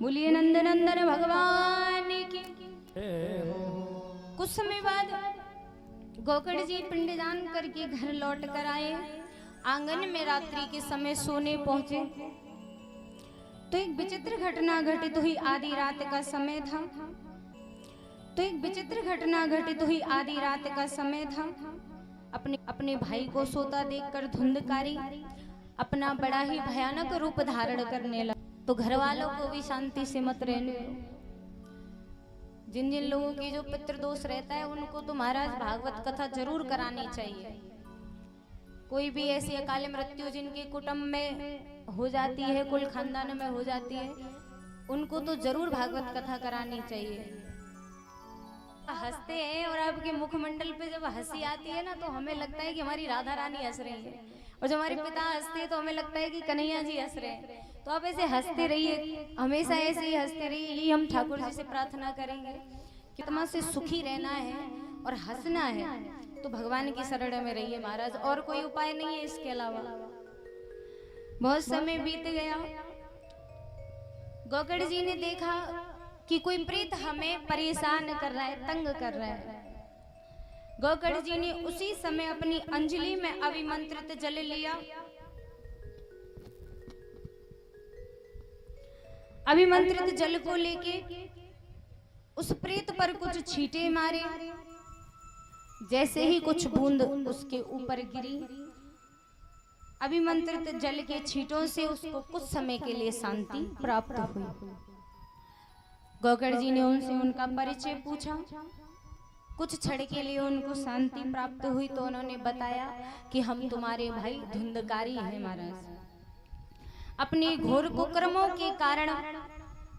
बोलिए नंदनंदन भगवान की। कुछ समय बाद गोकर्ण जी पिंडदान करके घर लौट कर आए। आंगन में रात्रि के समय सोने पहुंचे तो एक विचित्र घटना घटित हुई। आधी रात का समय था आधी रात का समय था। अपने भाई को सोता देखकर धुंधकारी अपना बड़ा ही भयानक रूप धारण करने लगा। तो घर वालों को भी शांति से मत रहने दो। जिन जिन लोगों की जो पितृदोष रहता है उनको तो महाराज भागवत कथा जरूर करानी चाहिए। कोई भी ऐसी अकाल मृत्यु जिनके कुटुंब में हो जाती है, कुल खानदान में हो जाती है, उनको तो जरूर भागवत कथा करानी चाहिए। हंसते हैं और आपके मुखमंडल पे जब हंसी आती है ना तो हमें लगता है कि हमारी राधा रानी हंस रही है, और जब हमारे पिता हंसते हैं तो हमें लगता है कि कन्हैया जी हंस रहे हैं। तो आप ऐसे हंसते रहिए, हमेशा ऐसे ही हंसते रहिए। यही हम ठाकुर जी से प्रार्थना करेंगे कि आत्मा से सुखी रहना है और हंसना है तो भगवान की शरण में रहिए महाराज, और कोई उपाय नहीं है इसके अलावा। बहुत समय बीत गया। गोकर्ण जी ने देखा कि कोई प्रेत हमें परेशान कर रहा है, तंग कर रहा है। गोकर्ण जी ने उसी समय अपनी अंजलि में अभिमंत्रित जल लिया। अभिमंत्रित जल को लेके उस प्रेत पर कुछ छींटे मारे। जैसे ही कुछ बूंद उसके ऊपर गिरी, अभिमंत्रित जल के छींटों से उसको कुछ समय के लिए शांति प्राप्त हुई। गोकर्ण जी ने उनसे उनका परिचय पूछा। कुछ क्षण के लिए उनको शांति प्राप्त हुई तो उन्होंने बताया कि हम तुम्हारे भाई धुंधकारी हैं महाराज। अपने घोर कुकर्मों के कारण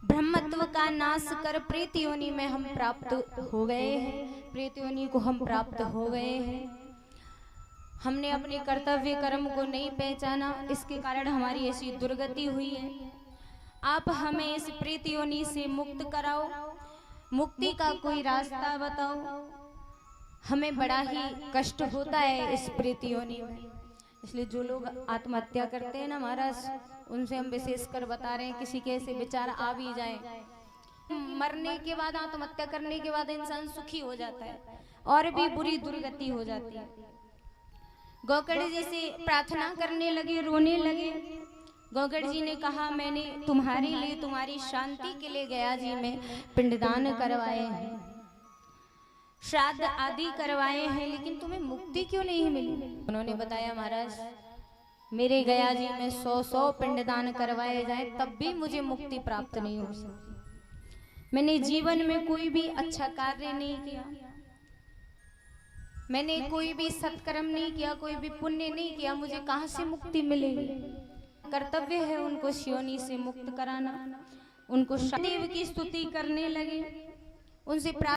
ब्रह्मत्व का नाश कर प्रेत योनि में हम प्राप्त हो गए हैं, प्रेत योनि को हम प्राप्त हो गए हैं। हमने अपने कर्तव्य कर्म को नहीं पहचाना, इसके कारण हमारी ऐसी दुर्गति हुई है। आप हमें इस प्रेत योनि से मुक्त कराओ, मुक्ति का कोई रास्ता बताओ। हमें बड़ा ही कष्ट होता है इस प्रेत योनि में। इसलिए जो लोग आत्महत्या करते हैं ना महाराज, उनसे हम विशेषकर बता रहे हैं, किसी के ऐसे विचार आ भी जाए, मरने के बाद, आत्महत्या करने के बाद इंसान सुखी हो जाता है और भी बुरी दुर्गति हो जाती है। गोकर्ण जी से प्रार्थना करने लगे, रोने लगे। गोकर्ण जी ने कहा, मैंने तुम्हारे लिए, तुम्हारी शांति के लिए गया जी में पिंडदान करवाए हैं, श्राद्ध आदि करवाए हैं, लेकिन तुम्हें मुक्ति क्यों नहीं मिली? उन्होंने बताया, महाराज मेरे गया जी में 100 पिंडदान करवाए जाए तब भी मुझे मुक्ति प्राप्त नहीं हो सकती। मैंने जीवन में कोई भी अच्छा कार्य नहीं किया, मैंने कोई भी सत्कर्म नहीं किया, कोई भी पुण्य नहीं किया, मुझे कहां से मुक्ति मिलेगी? कर्तव्य है उनको योनि से मुक्त कराना। उनको देव की स्तुति करने लगे, उनसे